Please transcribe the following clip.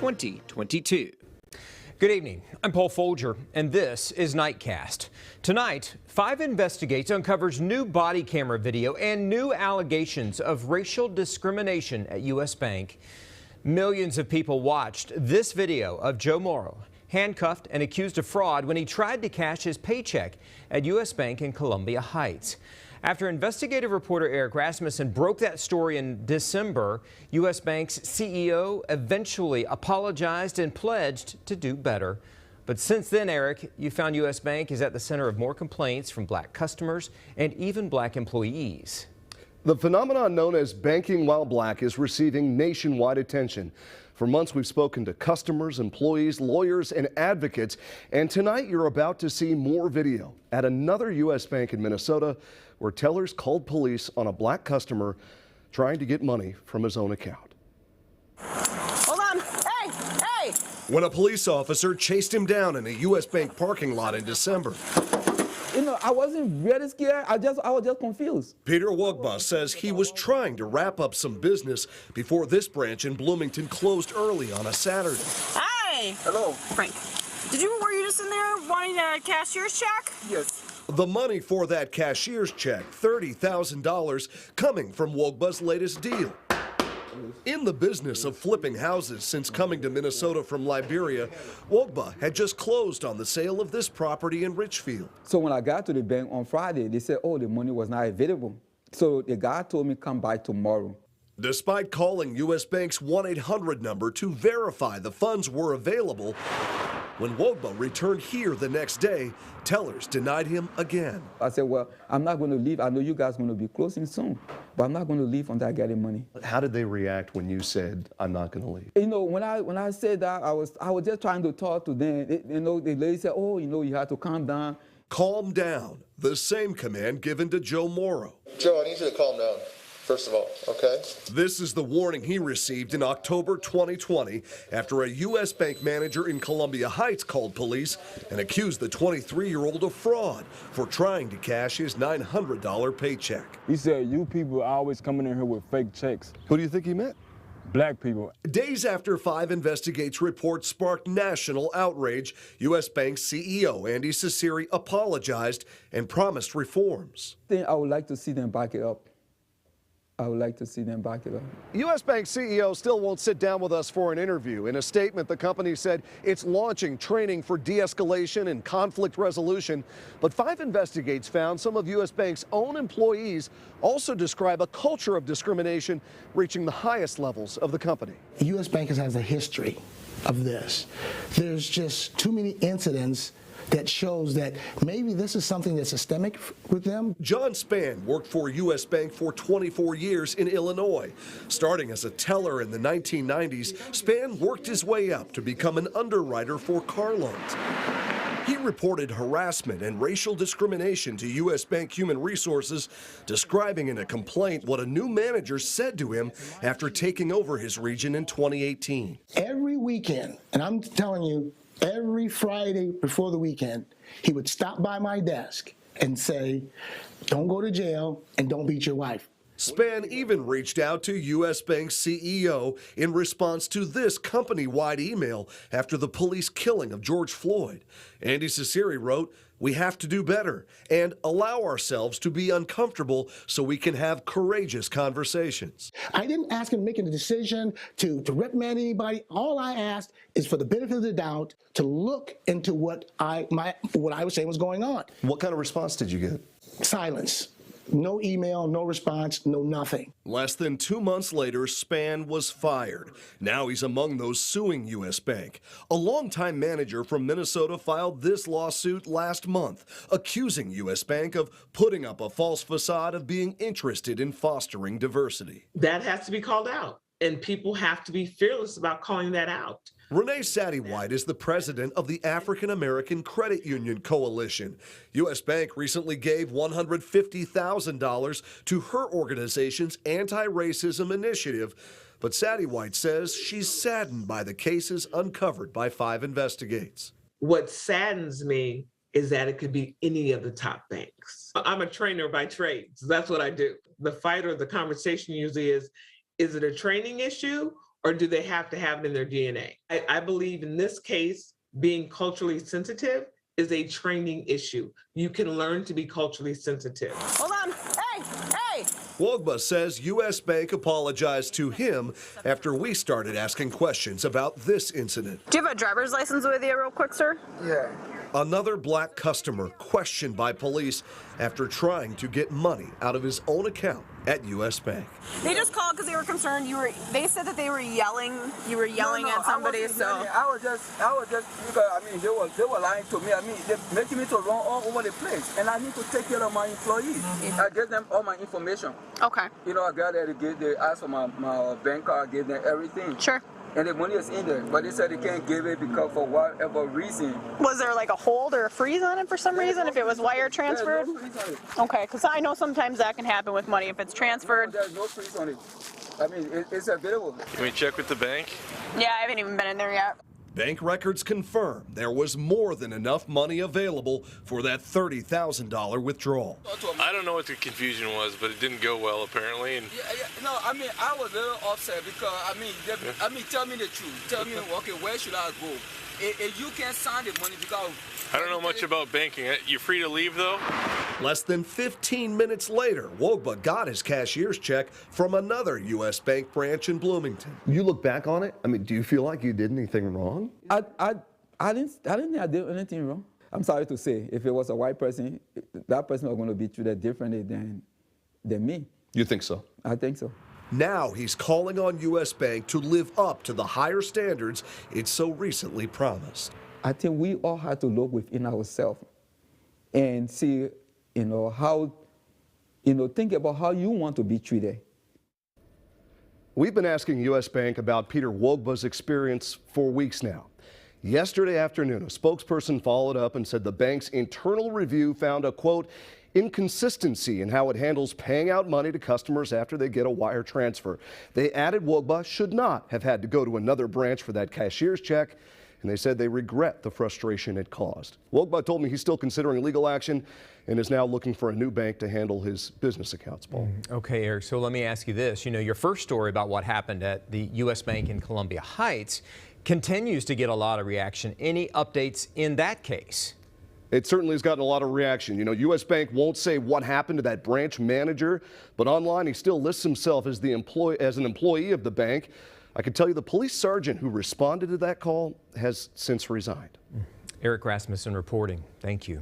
2022. Good evening. I'm Paul Folger, and this is Nightcast. Tonight, 5 Investigates uncovers new body camera video and new allegations of racial discrimination at U.S. Bank. Millions of people watched this video of Joe Morrow, handcuffed and accused of fraud when he tried to cash his paycheck at U.S. Bank in Columbia Heights. After investigative reporter Eric Rasmussen broke that story in December, U.S. Bank's CEO eventually apologized and pledged to do better. But since then, Eric, you found U.S. Bank is at the center of more complaints from black customers and even black employees. The phenomenon known as banking while black is receiving nationwide attention. For months, we've spoken to customers, employees, lawyers, and advocates. And tonight, you're about to see more video at another U.S. bank in Minnesota where tellers called police on a black customer trying to get money from his own account. Hold on. Hey! When a police officer chased him down in a U.S. bank parking lot in December. I wasn't really scared. I was just confused. Peter Wogba says he was trying to wrap up some business before this branch in Bloomington closed early on a Saturday. Hi! Hello. Frank, were you just in there wanting a cashier's check? Yes. The money for that cashier's check, $30,000, coming from Wogba's latest deal. In the business of flipping houses since coming to Minnesota from Liberia, Wogba had just closed on the sale of this property in Richfield. So when I got to the bank on Friday, they said, oh, the money was not available. So the guy told me come by tomorrow. Despite calling U.S. Bank's 1-800 number to verify the funds were available, when Wogba returned here the next day, tellers denied him again. I said, well, I'm not going to leave. I know you guys are going to be closing soon, but I'm not going to leave until I get the money. How did they react when you said, I'm not going to leave? When I said that, I was just trying to talk to them. The lady said, oh, you have to calm down. Calm down. The same command given to Joe Morrow. Joe, I need you to calm down, first of all, okay? This is the warning he received in October 2020 after a U.S. bank manager in Columbia Heights called police and accused the 23-year-old of fraud for trying to cash his $900 paycheck. He said, you people are always coming in here with fake checks. Who do you think he meant? Black people. Days after 5 Investigates report sparked national outrage, U.S. Bank CEO Andy Cecere apologized and promised reforms. I would like to see them back it up. U.S. Bank CEO still won't sit down with us for an interview. In a statement, the company said it's launching training for de-escalation and conflict resolution. But 5 Investigates found some of U.S. Bank's own employees also describe a culture of discrimination reaching the highest levels of the company. U.S. Bank has a history of this. There's just too many incidents that shows that maybe this is something that's systemic with them. John Spann worked for U.S. Bank for 24 years in Illinois. Starting as a teller in the 1990s, Spann worked his way up to become an underwriter for car loans. He reported harassment and racial discrimination to U.S. Bank Human Resources, describing in a complaint what a new manager said to him after taking over his region in 2018. Every weekend, and I'm telling you, every Friday before the weekend, he would stop by my desk and say, don't go to jail and don't beat your wife. Spann even reached out to U.S. Bank's CEO in response to this company-wide email after the police killing of George Floyd. Andy Cecere wrote, we have to do better and allow ourselves to be uncomfortable so we can have courageous conversations. I didn't ask him to make a decision to reprimand anybody. All I asked is for the benefit of the doubt to look into what I was saying was going on. What kind of response did you get? Silence. No email, no response, no nothing. Less than 2 months later, Spann was fired. Now he's among those suing U.S. Bank. A longtime manager from Minnesota filed this lawsuit last month, accusing U.S. Bank of putting up a false facade of being interested in fostering diversity. That has to be called out, and people have to be fearless about calling that out. Renee Sattywhite is the president of the African American Credit Union Coalition. U.S. Bank recently gave $150,000 to her organization's anti-racism initiative. But Sattywhite says she's saddened by the cases uncovered by 5 Investigates. What saddens me is that it could be any of the top banks. I'm a trainer by trade, so that's what I do. The fight or the conversation usually is it a training issue or do they have to have it in their DNA? I believe in this case, being culturally sensitive is a training issue. You can learn to be culturally sensitive. Hold on. Hey! Wogba says U.S. Bank apologized to him after we started asking questions about this incident. Do you have a driver's license with you real quick, sir? Yeah. Another black customer questioned by police after trying to get money out of his own account at U.S. Bank. They just called because they were concerned. They said that they were yelling. You were yelling at somebody. I was just because I mean they were lying to me. I mean they're making me to run all over the place, and I need to take care of my employees. I gave them all my information. Okay. You know, I got there to give. They asked for my bank card, gave them everything. Sure. And the money is in there, but they said they can't give it because for whatever reason. Was there like a hold or a freeze on it for some reason if it was wire transferred? There's no freeze on it. Okay, because I know sometimes that can happen with money if it's transferred. There's no freeze on it. I mean, it's available. Can we check with the bank? Yeah, I haven't even been in there yet. Bank records confirm there was more than enough money available for that $30,000 withdrawal. I don't know what the confusion was, but it didn't go well apparently. And No, I mean, I was a little upset because, tell me the truth. Tell me, okay, where should I go? If you can't sign the money because... I don't know much about banking. You're free to leave though? Less than 15 minutes later, Wogba got his cashier's check from another U.S. Bank branch in Bloomington. You look back on it, I mean, do you feel like you did anything wrong? I didn't think I did anything wrong. I'm sorry to say, if it was a white person, that person was going to be treated differently than me. You think so? I think so. Now he's calling on U.S. Bank to live up to the higher standards it so recently promised. I think we all have to look within ourselves and see, how, think about how you want to be treated. We've been asking U.S. Bank about Peter Wogba's experience for weeks now. Yesterday afternoon, a spokesperson followed up and said the bank's internal review found a, quote, inconsistency in how it handles paying out money to customers after they get a wire transfer. They added Wogba should not have had to go to another branch for that cashier's check, and they said they regret the frustration it caused. Wogba told me he's still considering legal action and is now looking for a new bank to handle his business accounts, Paul. Okay, Eric, so let me ask you this. Your first story about what happened at the U.S. Bank in Columbia Heights continues to get a lot of reaction. Any updates in that case? It certainly has gotten a lot of reaction. U.S. Bank won't say what happened to that branch manager, but online he still lists himself as an employee of the bank. I can tell you the police sergeant who responded to that call has since resigned. Eric Rasmussen reporting. Thank you.